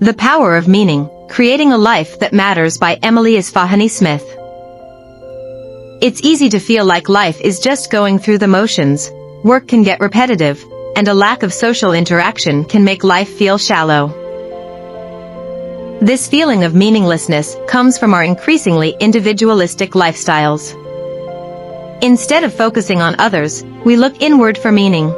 The Power of Meaning, Creating a Life That Matters by Emily Esfahani Smith. It's easy to feel like life is just going through the motions, work can get repetitive, and a lack of social interaction can make life feel shallow. This feeling of meaninglessness comes from our increasingly individualistic lifestyles. Instead of focusing on others, we look inward for meaning.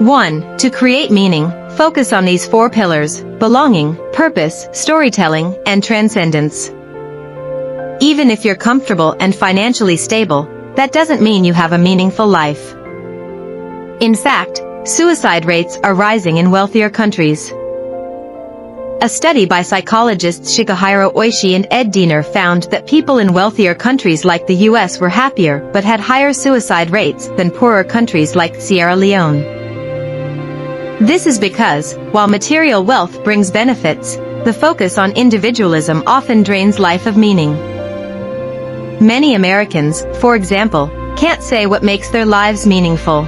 1. To create meaning, focus on these 4 pillars: belonging, purpose, storytelling, and transcendence. Even if you're comfortable and financially stable, that doesn't mean you have a meaningful life. In fact, suicide rates are rising in wealthier countries. A study by psychologists Shigehiro Oishi and Ed Diener found that people in wealthier countries like the US were happier but had higher suicide rates than poorer countries like Sierra Leone. This is because, while material wealth brings benefits, the focus on individualism often drains life of meaning. Many Americans, for example, can't say what makes their lives meaningful.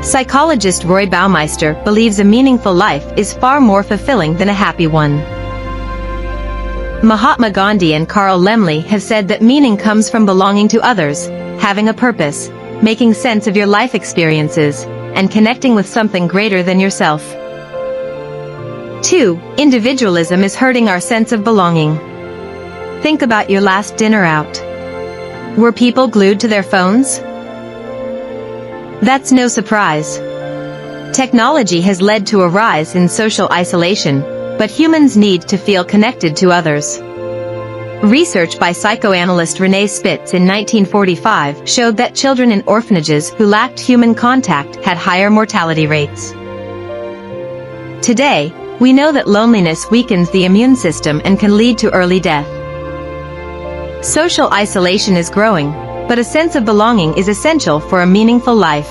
Psychologist Roy Baumeister believes a meaningful life is far more fulfilling than a happy one. Mahatma Gandhi and Carl Laemmle have said that meaning comes from belonging to others, having a purpose, making sense of your life experiences, and connecting with something greater than yourself. 2. Individualism is hurting our sense of belonging. Think about your last dinner out. Were people glued to their phones? That's no surprise. Technology has led to a rise in social isolation, but humans need to feel connected to others. Research by psychoanalyst Renee Spitz in 1945 showed that children in orphanages who lacked human contact had higher mortality rates. Today, we know that loneliness weakens the immune system and can lead to early death. Social isolation is growing, but a sense of belonging is essential for a meaningful life.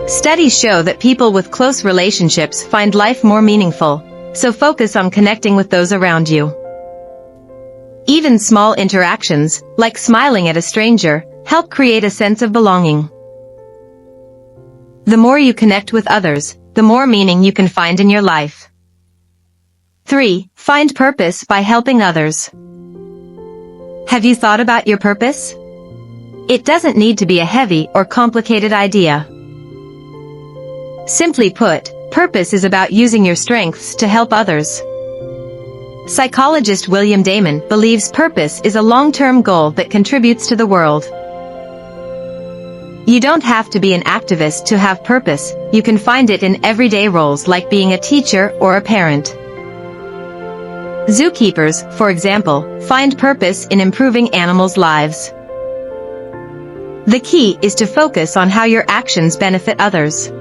Studies show that people with close relationships find life more meaningful, so focus on connecting with those around you. Even small interactions, like smiling at a stranger, help create a sense of belonging. The more you connect with others, the more meaning you can find in your life. 3. Find purpose by helping others. Have you thought about your purpose? It doesn't need to be a heavy or complicated idea. Simply put, purpose is about using your strengths to help others. Psychologist William Damon believes purpose is a long-term goal that contributes to the world. You don't have to be an activist to have purpose, you can find it in everyday roles like being a teacher or a parent. Zookeepers, for example, find purpose in improving animals' lives. The key is to focus on how your actions benefit others.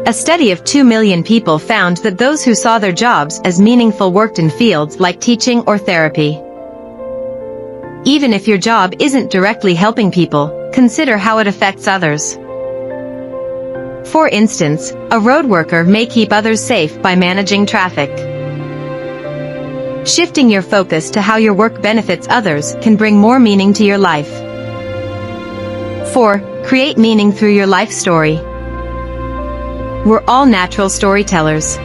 A study of 2 million people found that those who saw their jobs as meaningful worked in fields like teaching or therapy. Even if your job isn't directly helping people, consider how it affects others. For instance, a road worker may keep others safe by managing traffic. Shifting your focus to how your work benefits others can bring more meaning to your life. 4. Create meaning through your life story. We're all natural storytellers.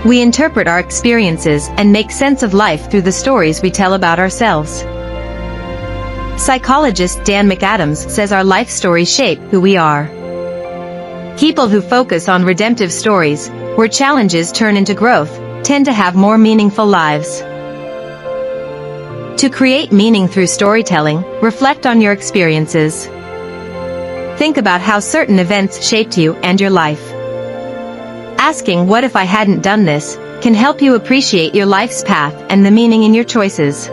We interpret our experiences and make sense of life through the stories we tell about ourselves. Psychologist Dan McAdams says our life stories shape who we are. People who focus on redemptive stories, where challenges turn into growth, tend to have more meaningful lives. To create meaning through storytelling, reflect on your experiences. Think about how certain events shaped you and your life. Asking "what if I hadn't done this" can help you appreciate your life's path and the meaning in your choices.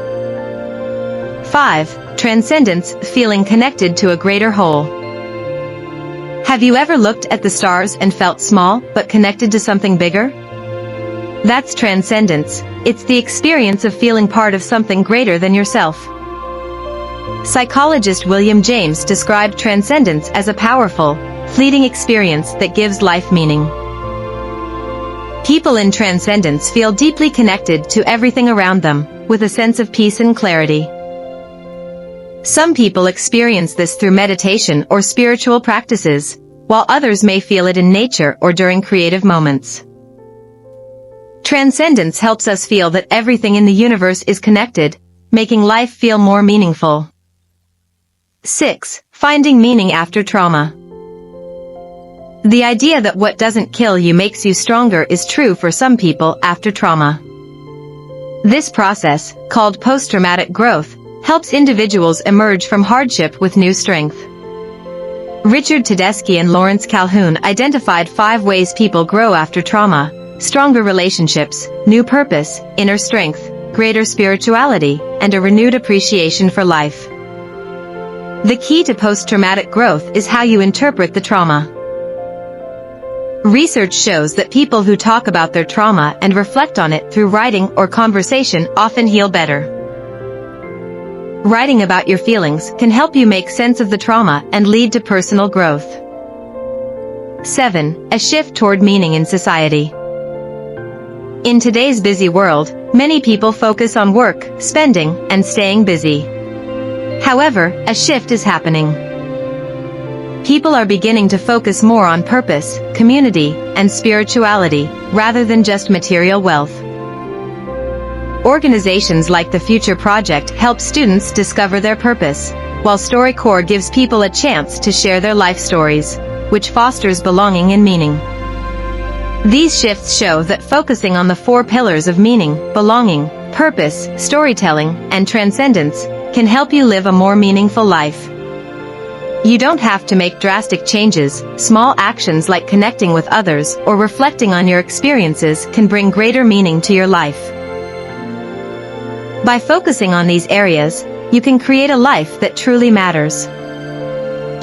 5. Transcendence, feeling connected to a greater whole. Have you ever looked at the stars and felt small but connected to something bigger? That's transcendence. It's the experience of feeling part of something greater than yourself. Psychologist William James described transcendence as a powerful, fleeting experience that gives life meaning. People in transcendence feel deeply connected to everything around them, with a sense of peace and clarity. Some people experience this through meditation or spiritual practices, while others may feel it in nature or during creative moments. Transcendence helps us feel that everything in the universe is connected, making life feel more meaningful. 6. Finding meaning after trauma. The idea that what doesn't kill you makes you stronger is true for some people after trauma. This process, called post-traumatic growth, helps individuals emerge from hardship with new strength. Richard Tedeschi and Lawrence Calhoun identified 5 ways people grow after trauma: stronger relationships, new purpose, inner strength, greater spirituality, and a renewed appreciation for life. The key to post-traumatic growth is how you interpret the trauma. Research shows that people who talk about their trauma and reflect on it through writing or conversation often heal better. Writing about your feelings can help you make sense of the trauma and lead to personal growth. 7. A shift toward meaning in society. In today's busy world, many people focus on work, spending, and staying busy. However, a shift is happening. People are beginning to focus more on purpose, community, and spirituality, rather than just material wealth. Organizations like the Future Project help students discover their purpose, while StoryCorps gives people a chance to share their life stories, which fosters belonging and meaning. These shifts show that focusing on the 4 pillars of meaning, belonging, purpose, storytelling, and transcendence can help you live a more meaningful life. You don't have to make drastic changes. Small actions like connecting with others or reflecting on your experiences can bring greater meaning to your life. By focusing on these areas, you can create a life that truly matters.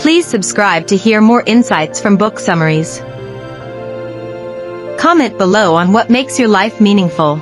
Please subscribe to hear more insights from book summaries. Comment below on what makes your life meaningful.